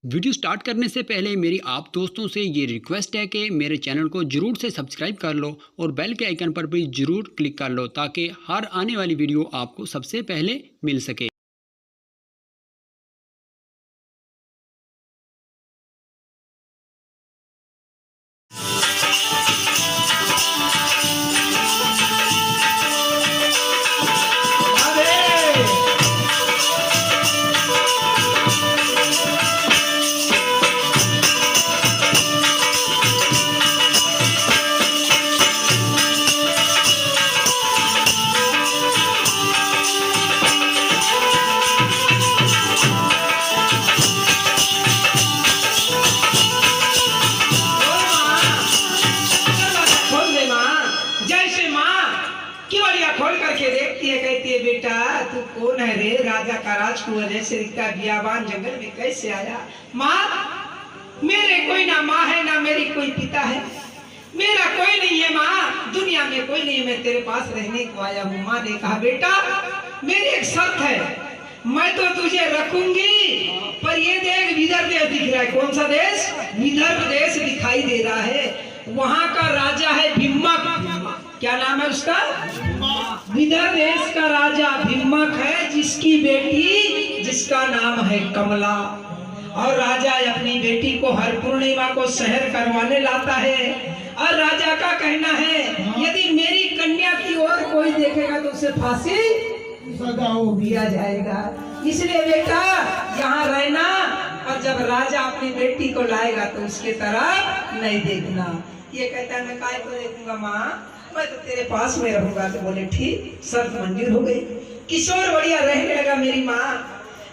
Video start करने से पहले मेरी आप दोस्तों से ये रिक्वेस्ट है कि मेरे चैनल को ज़रूर से सब्सक्राइब कर लो और बेल के आइकन पर भी ज़रूर क्लिक कर लो ताकि हर आने वाली वीडियो आपको सबसे पहले मिल सके। खोल करके देखती है, कहती है बेटा तू कौन है रे? राजा का राजकुमार है, का बियाबान जंगल में कैसे आया? माँ मेरे कोई ना माँ है ना मेरी कोई पिता है, मेरा कोई नहीं है माँ, दुनिया में कोई नहीं, मैं तेरे पास रहने को आया हूँ। माँ ने कहा बेटा मेरी एक शर्त है, मैं तो तुझे रखूंगी पर ये देख विदर्भ देश दिख रहा है। कौन सा देश? विदर्भ देश दिखाई दे रहा है। वहाँ का राजा है भिम्मक। क्या नाम है उसका? विदर्भ देश का राजा भिम्मक है, जिसकी बेटी जिसका नाम है कमला। और राजा अपनी बेटी को हर पूर्णिमा को शहर करवाने लाता है और राजा का कहना है यदि मेरी कन्या की ओर कोई देखेगा तो उसे फांसी दिया जाएगा। इसलिए बेटा यहाँ रहना और जब राजा अपनी बेटी को लाएगा तो उसके तरफ नहीं देखना। ये कहता है मैं काय को देखूंगा माँ, मैं तो तेरे पास में रहूंगा। तो बोले ठीक, शर्त मंजूर हो गई। किशोर बढ़िया रहने लगा मेरी माँ।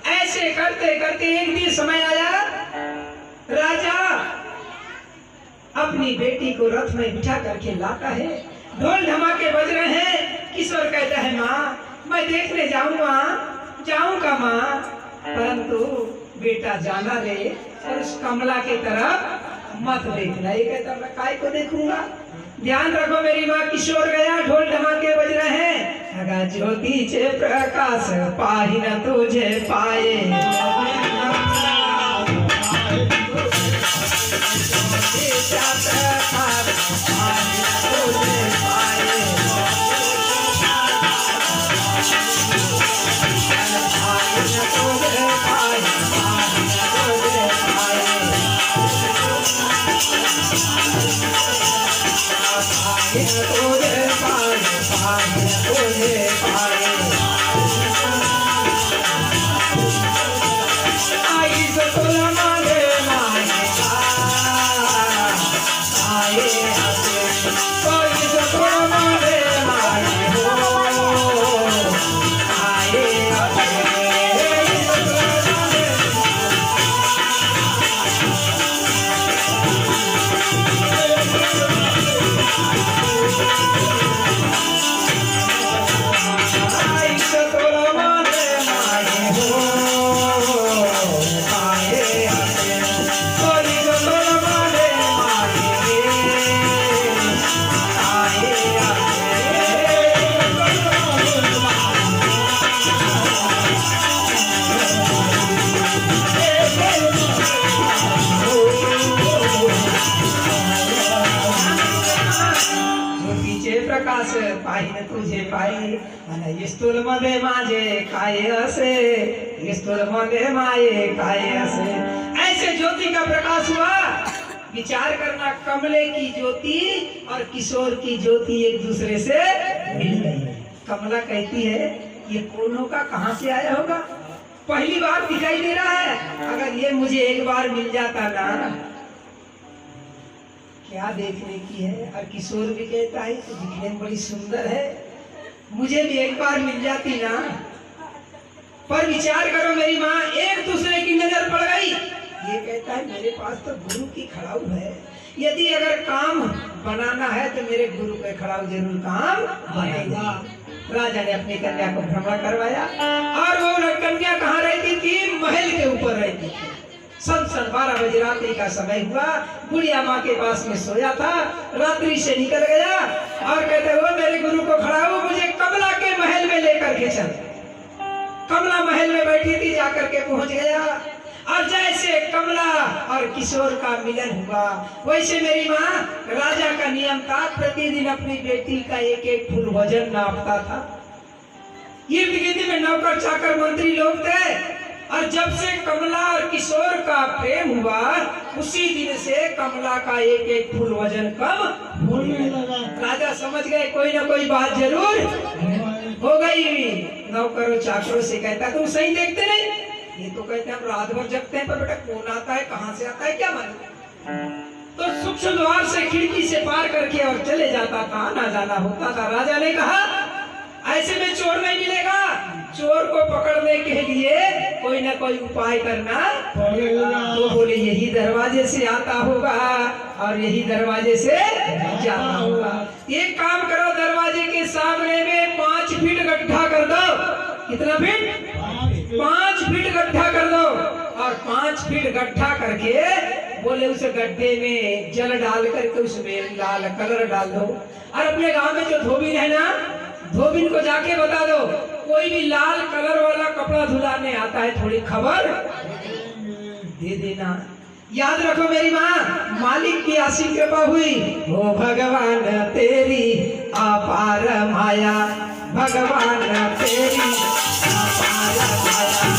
ऐसे करते करते एक दिन समय आया, राजा अपनी बेटी को रथ में बिठा करके लाता है, ढोल धमाके बज रहे हैं। किशोर कहता है माँ मैं देखने जाऊंगा माँ, परंतु बेटा जाना रे और उस कमला की तरफ मत देखना। ये कहता मैं काय को देखूंगा, ध्यान रखो मेरी माँ। किशोर गया, ढोल धमाके बज रहे हैं। अगा ज्योति चे प्रकाश पाहि न तुझे पाए, प्रकाश पाहि न तुझे पाई, आणि स्थूल मध्ये माझे काय असे, स्थूल मध्ये माये काय असे। ऐसे ज्योति का प्रकाश हुआ। विचार करना, कमले की ज्योति और किशोर की ज्योति एक दूसरे से मिल गई। कमला कहती है ये कौन होगा, कहाँ से आया होगा, पहली बार दिखाई दे रहा है, अगर ये मुझे एक बार मिल जाता ना, क्या देखने की है। और किशोर भी कहता है तो दिखने में बड़ी सुंदर है, मुझे भी एक बार मिल जाती ना। पर विचार करो मेरी माँ, एक दूसरे की नजर पड़ गई। ये कहता है मेरे पास तो गुरु की खड़ाऊ है, यदि अगर काम बनाना है तो मेरे गुरु के खड़ाऊ जरूर काम बनेगा। राजा ने अपनी कन्या को भ्रमण करवाया और वो कन्या कहाँ रहती थी? महल के ऊपर रहती थी। सन 12 बजे रात्रि का समय हुआ। बुढ़िया माँ के पास में सोया था, रात्रि से निकल गया और कहते हुए मेरे गुरु को खड़ाऊ, मुझे कमला के महल में लेकर के चल। कमला महल में बैठी थी, जाकर के पहुंच गया और जैसे कमला और किशोर का मिलन हुआ, वैसे मेरी माँ, राजा का नियम था, प्रतिदिन अपनी बेटी का एक एक फूल वजन नापता था। इर्द गिर्द में नौकर चाकर मंत्री लोग थे, और जब से कमला और किशोर का प्रेम हुआ, उसी दिन से कमला का एक एक फूल वजन कम होने लगा। राजा समझ गए कोई ना कोई बात जरूर हो गई। नौकरों चाकरों से कहता तुम सही देखते नहीं, ये तो कहते हैं हम रात भर जगते हैं, पर बेटा कौन आता है कहाँ से आता है क्या मालूम। तो सूक्ष्म द्वार से खिड़की से पार करके और चले जाता था, आना जाना होता था। राजा ने कहा ऐसे में चोर नहीं मिलेगा, चोर को पकड़ने के लिए कोई ना कोई उपाय करना पड़ेगा। तो बोले यही दरवाजे से आता होगा और यही दरवाजे से जाता होगा। एक काम करो, दरवाजे के सामने में 5 फीट गड्ढा कर दो। कितना फीट? 5 फीट गड्ढा कर दो। और 5 फीट गड्ढा करके बोले उस गड्ढे में जल डाल करके उसमें लाल कलर डाल दो। और अपने गांव में जो धोबी है ना, धोबिन को जाके बता दो कोई भी लाल कलर वाला कपड़ा धुलाने आता है, थोड़ी खबर दे देना। याद रखो मेरी माँ, मालिक की असीम कृपा हुई। हो भगवान तेरी अपार माया, भगवान तेरी अपार माया।